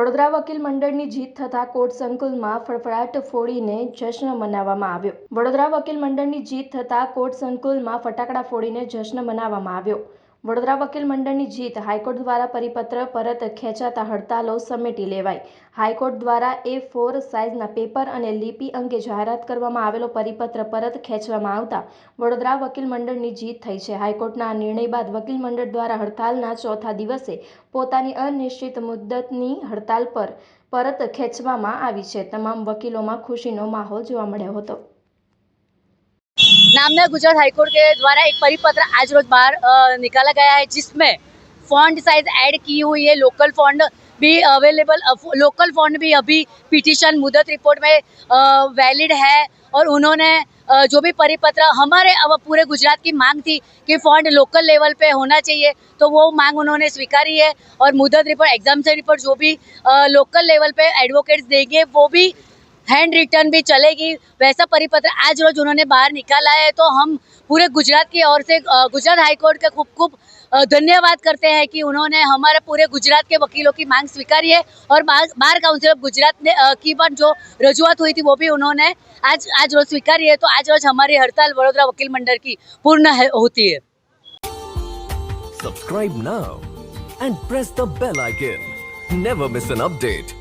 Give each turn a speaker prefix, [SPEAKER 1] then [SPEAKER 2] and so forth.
[SPEAKER 1] વડોદરા વકીલ મંડળની જીત થતાં કોર્ટ સંકુલમાં ફફડાટ ફોડીને જશ્ન મનાવવામાં આવ્યો। વડોદરા વકીલ મંડળની જીત થતાં કોર્ટ સંકુલમાં ફટાકડા ફોડીને જશ્ન મનાવવામાં આવ્યો। વડોદરા વકીલ મંડળની જીત હાઈકોર્ટ દ્વારા પરિપત્ર પરત ખેંચાતા હડતાલો સમેટી લેવાઈ। હાઈકોર્ટ દ્વારા A4 સાઇઝના પેપર અને લિપિ અંગે જાહેરાત કરવામાં આવેલો પરિપત્ર પરત ખેંચવામાં આવતા વડોદરા વકીલ મંડળની જીત થઈ છે। હાઈકોર્ટના આ નિર્ણય બાદ વકીલ મંડળ દ્વારા હડતાલના ચોથા દિવસે પોતાની અનિશ્ચિત મુદ્દતની હડતાલ પરત ખેંચવામાં આવી છે। તમામ वकीलों खुशीનો माहौल જોવા મળ્યો હતો।
[SPEAKER 2] नामदार गुजरात हाईकोर्ट के द्वारा एक परिपत्र आज रोज बाहर निकाला गया है, जिसमें फॉन्ट साइज ऐड की हुई है। लोकल फॉन्ट भी अवेलेबल, लोकल फॉन्ट भी अभी पिटीशन मुदत रिपोर्ट में वैलिड है। और उन्होंने जो भी परिपत्र हमारे अब पूरे गुजरात की मांग थी कि फॉन्ट लोकल लेवल पे होना चाहिए, तो वो मांग उन्होंने स्वीकारी है। और मुदत रिपोर्ट, एग्जाम्शन रिपोर्ट जो भी लोकल लेवल पे एडवोकेट्स देंगे वो भी हैंड रिटर्न भी चलेगी। वैसा परिपत्र आज रोज उन्होंने बाहर निकाला है, तो हम पूरे गुजरात की ओर से गुजरात हाईकोर्ट का खूब धन्यवाद करते हैं कि उन्होंने हमारे पूरे गुजरात के वकीलों की मांग स्वीकारी है। और बार काउंसिल ऑफ गुजरात ने की पर जो रजूआत हुई थी वो भी उन्होंने आज रोज स्वीकारी है। तो आज रोज हमारी हड़ताल वडोदरा वकील मंडल की पूर्ण होती है।
[SPEAKER 3] Subscribe now and press the bell icon. Never miss an update.